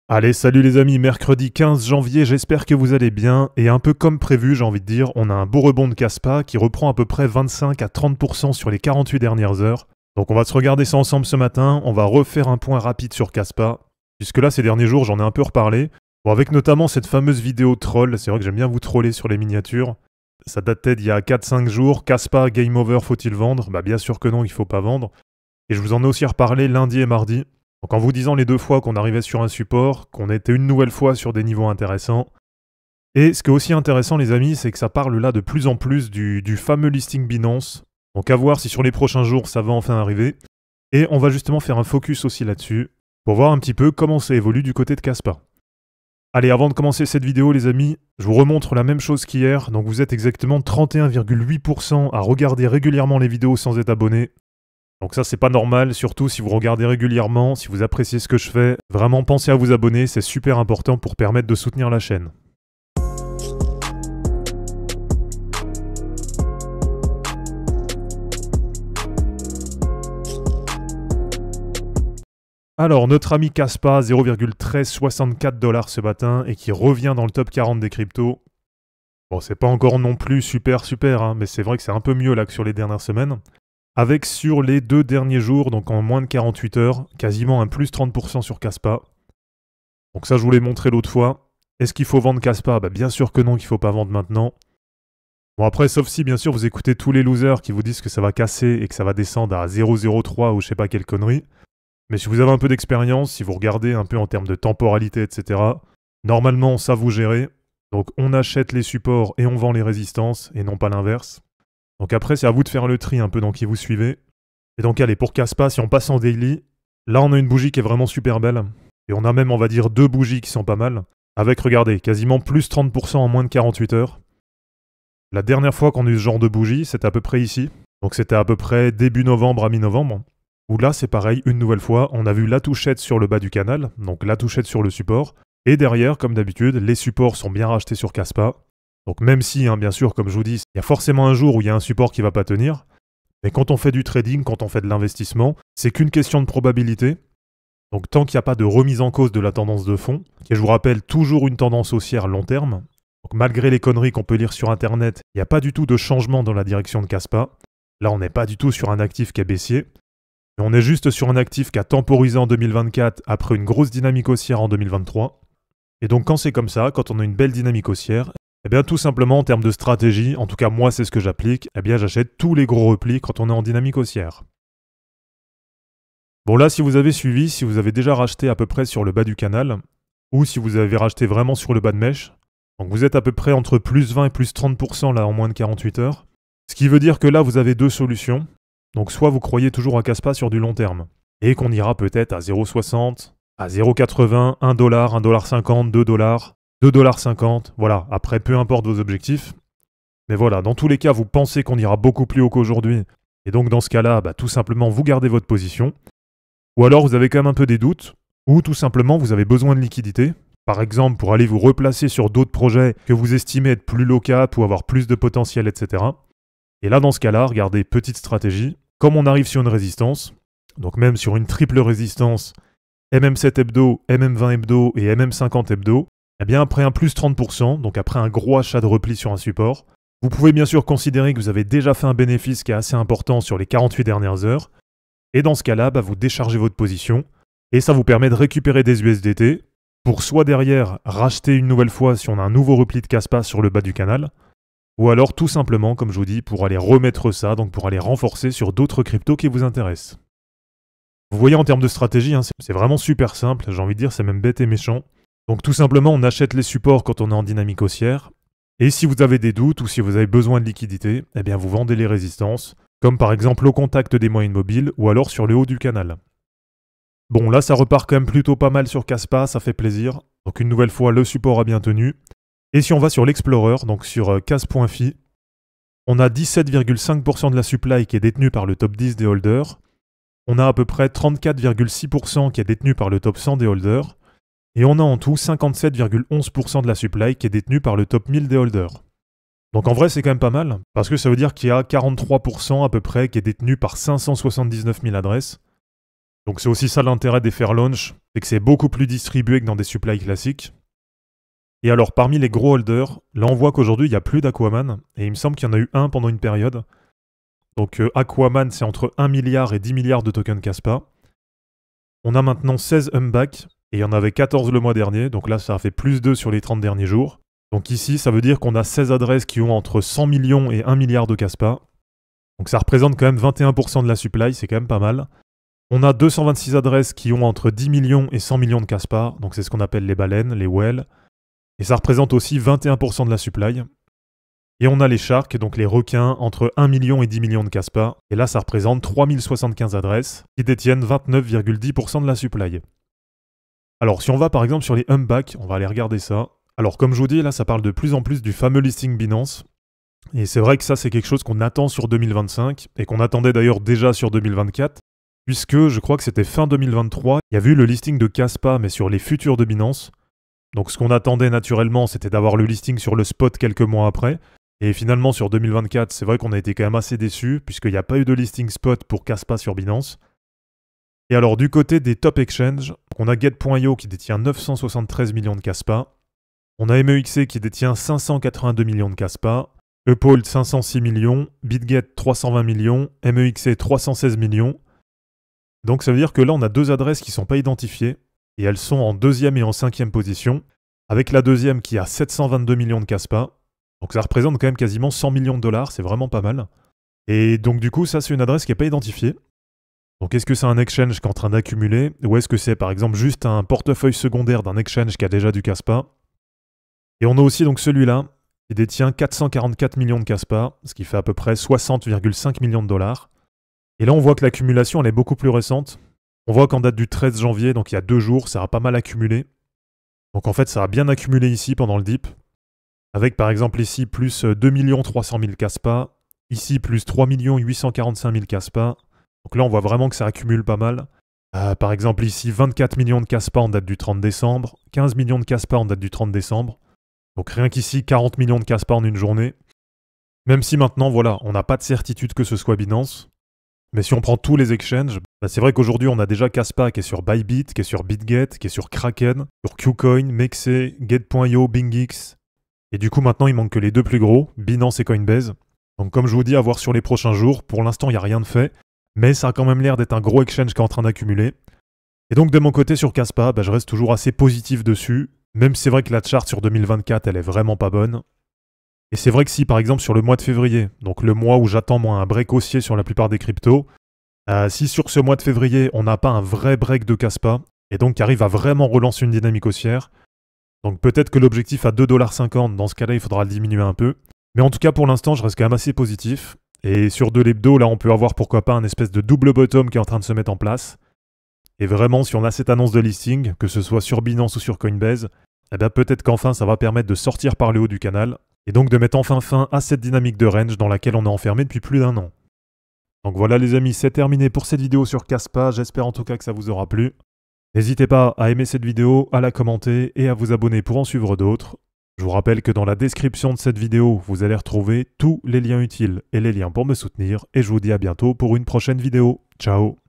Allez, salut les amis, mercredi 15 janvier, j'espère que vous allez bien. Et un peu comme prévu, j'ai envie de dire, on a un beau rebond de Kaspa qui reprend à peu près 25 à 30% sur les 48 dernières heures. Donc on va se regarder ça ensemble ce matin, on va refaire un point rapide sur Kaspa. Puisque là, ces derniers jours, j'en ai un peu reparlé. Bon, avec notamment cette fameuse vidéo troll, c'est vrai que j'aime bien vous troller sur les miniatures. Ça datait d'il y a 4-5 jours, Kaspa, game over, faut-il vendre? Bah bien sûr que non, il faut pas vendre. Et je vous en ai aussi reparlé lundi et mardi. Donc en vous disant les deux fois qu'on arrivait sur un support, qu'on était une nouvelle fois sur des niveaux intéressants. Et ce qui est aussi intéressant les amis, c'est que ça parle là de plus en plus du fameux listing Binance. Donc à voir si sur les prochains jours ça va enfin arriver. Et on va justement faire un focus aussi là-dessus, pour voir un petit peu comment ça évolue du côté de Kaspa. Allez, avant de commencer cette vidéo les amis, je vous remontre la même chose qu'hier. Donc vous êtes exactement 31,8% à regarder régulièrement les vidéos sans être abonné. Donc ça c'est pas normal, surtout si vous regardez régulièrement, si vous appréciez ce que je fais, vraiment pensez à vous abonner, c'est super important pour permettre de soutenir la chaîne. Alors notre ami Kaspa, 0,1364 $ ce matin et qui revient dans le top 40 des cryptos. Bon c'est pas encore non plus super hein, mais c'est vrai que c'est un peu mieux là que sur les dernières semaines. Avec sur les 2 derniers jours, donc en moins de 48 heures, quasiment un plus 30% sur Kaspa. Donc ça je vous l'ai montré l'autre fois. Est-ce qu'il faut vendre Kaspa? Bah bien sûr que non, qu'il ne faut pas vendre maintenant. Bon après, sauf si bien sûr vous écoutez tous les losers qui vous disent que ça va casser et que ça va descendre à 0,03 ou je sais pas quelle connerie. Mais si vous avez un peu d'expérience, si vous regardez un peu en termes de temporalité, etc., normalement ça vous gérez. Donc on achète les supports et on vend les résistances et non pas l'inverse. Donc après, c'est à vous de faire le tri un peu dans qui vous suivez. Et donc allez, pour Kaspa, si on passe en daily, là on a une bougie qui est vraiment super belle. Et on a même, on va dire, 2 bougies qui sont pas mal. Avec, regardez, quasiment plus 30% en moins de 48 heures. La dernière fois qu'on a eu ce genre de bougie, c'était à peu près ici. Donc c'était à peu près début novembre à mi-novembre. Où là, c'est pareil, une nouvelle fois, on a vu la touchette sur le bas du canal, donc la touchette sur le support. Et derrière, comme d'habitude, les supports sont bien rachetés sur Kaspa. Donc même si, bien sûr, comme je vous dis, il y a forcément un jour où il y a un support qui va pas tenir, mais quand on fait du trading, quand on fait de l'investissement, c'est qu'une question de probabilité. Donc tant qu'il n'y a pas de remise en cause de la tendance de fond, qui est, je vous rappelle, toujours une tendance haussière long terme, donc malgré les conneries qu'on peut lire sur Internet, il n'y a pas du tout de changement dans la direction de Kaspa. Là, on n'est pas du tout sur un actif qui est baissier, mais on est juste sur un actif qui a temporisé en 2024 après une grosse dynamique haussière en 2023. Et donc quand c'est comme ça, quand on a une belle dynamique haussière, eh bien tout simplement en termes de stratégie, en tout cas moi c'est ce que j'applique, eh bien j'achète tous les gros replis quand on est en dynamique haussière. Bon là si vous avez suivi, si vous avez déjà racheté à peu près sur le bas du canal, ou si vous avez racheté vraiment sur le bas de mèche, donc vous êtes à peu près entre plus 20 et plus 30% là en moins de 48 heures, ce qui veut dire que là vous avez deux solutions, donc soit vous croyez toujours à Kaspa sur du long terme, et qu'on ira peut-être à 0,60, à 0,80, 1 $, 1,50 $, 2 $, 2,50 $, voilà, après peu importe vos objectifs. Mais voilà, dans tous les cas, vous pensez qu'on ira beaucoup plus haut qu'aujourd'hui, et donc dans ce cas-là, tout simplement vous gardez votre position. Ou alors vous avez quand même un peu des doutes, ou tout simplement vous avez besoin de liquidité, par exemple pour aller vous replacer sur d'autres projets que vous estimez être plus low cap ou avoir plus de potentiel, etc. Et là dans ce cas-là, regardez, petite stratégie, comme on arrive sur une résistance, donc même sur une triple résistance, MM7 hebdo, MM20 hebdo et MM50 hebdo, eh bien après un plus 30%, donc après un gros achat de repli sur un support, vous pouvez bien sûr considérer que vous avez déjà fait un bénéfice qui est assez important sur les 48 dernières heures, et dans ce cas-là, vous déchargez votre position, et ça vous permet de récupérer des USDT, pour soit derrière racheter une nouvelle fois si on a un nouveau repli de Kaspa sur le bas du canal, ou alors tout simplement, comme je vous dis, pour aller remettre ça, donc pour aller renforcer sur d'autres cryptos qui vous intéressent. Vous voyez en termes de stratégie, c'est vraiment super simple, j'ai envie de dire c'est même bête et méchant. Donc tout simplement, on achète les supports quand on est en dynamique haussière. Et si vous avez des doutes ou si vous avez besoin de liquidité, eh bien vous vendez les résistances, comme par exemple au contact des moyennes mobiles ou alors sur le haut du canal. Bon, là ça repart quand même plutôt pas mal sur Kaspa, ça fait plaisir. Donc une nouvelle fois, le support a bien tenu. Et si on va sur l'Explorer, donc sur Kas.fi, on a 17,5% de la supply qui est détenue par le top 10 des holders. On a à peu près 34,6% qui est détenu par le top 100 des holders. Et on a en tout 57,11% de la supply qui est détenue par le top 1000 des holders. Donc en vrai c'est quand même pas mal, parce que ça veut dire qu'il y a 43% à peu près qui est détenu par 579 000 adresses. Donc c'est aussi ça l'intérêt des fair launch, c'est que c'est beaucoup plus distribué que dans des supplies classiques. Et alors parmi les gros holders, là on voit qu'aujourd'hui il n'y a plus d'Aquaman, et il me semble qu'il y en a eu un pendant une période. Donc Aquaman c'est entre 1 milliard et 10 milliards de tokens Kaspa. On a maintenant 16 Humback, et il y en avait 14 le mois dernier, donc là ça a fait plus 2 sur les 30 derniers jours. Donc ici ça veut dire qu'on a 16 adresses qui ont entre 100 millions et 1 milliard de Kaspa. Donc ça représente quand même 21% de la supply, c'est quand même pas mal. On a 226 adresses qui ont entre 10 millions et 100 millions de Kaspa, donc c'est ce qu'on appelle les baleines, les whales. Et ça représente aussi 21% de la supply. Et on a les sharks, donc les requins, entre 1 million et 10 millions de Kaspa. Et là, ça représente 3075 adresses, qui détiennent 29,10% de la supply. Alors, si on va par exemple sur les Humback, on va aller regarder ça. Alors, comme je vous dis, là, ça parle de plus en plus du fameux listing Binance. Et c'est vrai que ça, c'est quelque chose qu'on attend sur 2025, et qu'on attendait d'ailleurs déjà sur 2024, puisque je crois que c'était fin 2023, il y a eu le listing de Kaspa, mais sur les futurs de Binance. Donc ce qu'on attendait naturellement, c'était d'avoir le listing sur le spot quelques mois après. Et finalement, sur 2024, c'est vrai qu'on a été quand même assez déçus, puisqu'il n'y a pas eu de listing spot pour Kaspa sur Binance. Et alors, du côté des top exchanges, on a Get.io qui détient 973 millions de Kaspa. On a MEXC qui détient 582 millions de Kaspa. Uphold 506 millions. BitGet 320 millions. MEXC 316 millions. Donc ça veut dire que là, on a deux adresses qui ne sont pas identifiées. Et elles sont en deuxième et en cinquième position, avec la deuxième qui a 722 millions de Kaspa. Donc ça représente quand même quasiment 100 millions de dollars, c'est vraiment pas mal. Et donc du coup, ça c'est une adresse qui n'est pas identifiée. Donc est-ce que c'est un exchange qui est en train d'accumuler, ou est-ce que c'est par exemple juste un portefeuille secondaire d'un exchange qui a déjà du Kaspa? Et on a aussi donc celui-là, qui détient 444 millions de Kaspa, ce qui fait à peu près 60,5 millions de dollars. Et là on voit que l'accumulation elle est beaucoup plus récente. On voit qu'en date du 13 janvier, donc il y a 2 jours, ça a pas mal accumulé. Donc en fait, ça a bien accumulé ici pendant le dip. Avec par exemple ici plus 2 300 000 Kaspa. Ici plus 3 845 000 Kaspa. Donc là, on voit vraiment que ça accumule pas mal. Par exemple ici, 24 millions de Kaspa en date du 30 décembre. 15 millions de Kaspa en date du 30 décembre. Donc rien qu'ici, 40 millions de Kaspa en une journée. Même si maintenant, voilà, on n'a pas de certitude que ce soit Binance. Mais si on prend tous les exchanges, c'est vrai qu'aujourd'hui on a déjà Kaspa qui est sur Bybit, qui est sur BitGet, qui est sur Kraken, sur KuCoin, MEXC, Get.io, BingX. Et du coup maintenant il manque que les deux plus gros, Binance et Coinbase. Donc comme je vous dis, à voir sur les prochains jours, pour l'instant il n'y a rien de fait, mais ça a quand même l'air d'être un gros exchange qui est en train d'accumuler. Et donc de mon côté sur Kaspa, je reste toujours assez positif dessus, même si c'est vrai que la chart sur 2024 elle est vraiment pas bonne. Et c'est vrai que si par exemple sur le mois de février, donc le mois où j'attends moi un break haussier sur la plupart des cryptos, si sur ce mois de février on n'a pas un vrai break de Kaspa, et donc qui arrive à vraiment relancer une dynamique haussière, donc peut-être que l'objectif à 2,50$, dans ce cas-là il faudra le diminuer un peu. Mais en tout cas pour l'instant je reste quand même assez positif. Et sur de l'hebdo, là on peut avoir pourquoi pas un espèce de double bottom qui est en train de se mettre en place. Et vraiment si on a cette annonce de listing, que ce soit sur Binance ou sur Coinbase, peut-être qu'enfin ça va permettre de sortir par le haut du canal, et donc de mettre enfin fin à cette dynamique de range dans laquelle on est enfermé depuis plus d'1 an. Donc voilà les amis, c'est terminé pour cette vidéo sur Kaspa, j'espère en tout cas que ça vous aura plu. N'hésitez pas à aimer cette vidéo, à la commenter et à vous abonner pour en suivre d'autres. Je vous rappelle que dans la description de cette vidéo, vous allez retrouver tous les liens utiles et les liens pour me soutenir, et je vous dis à bientôt pour une prochaine vidéo. Ciao!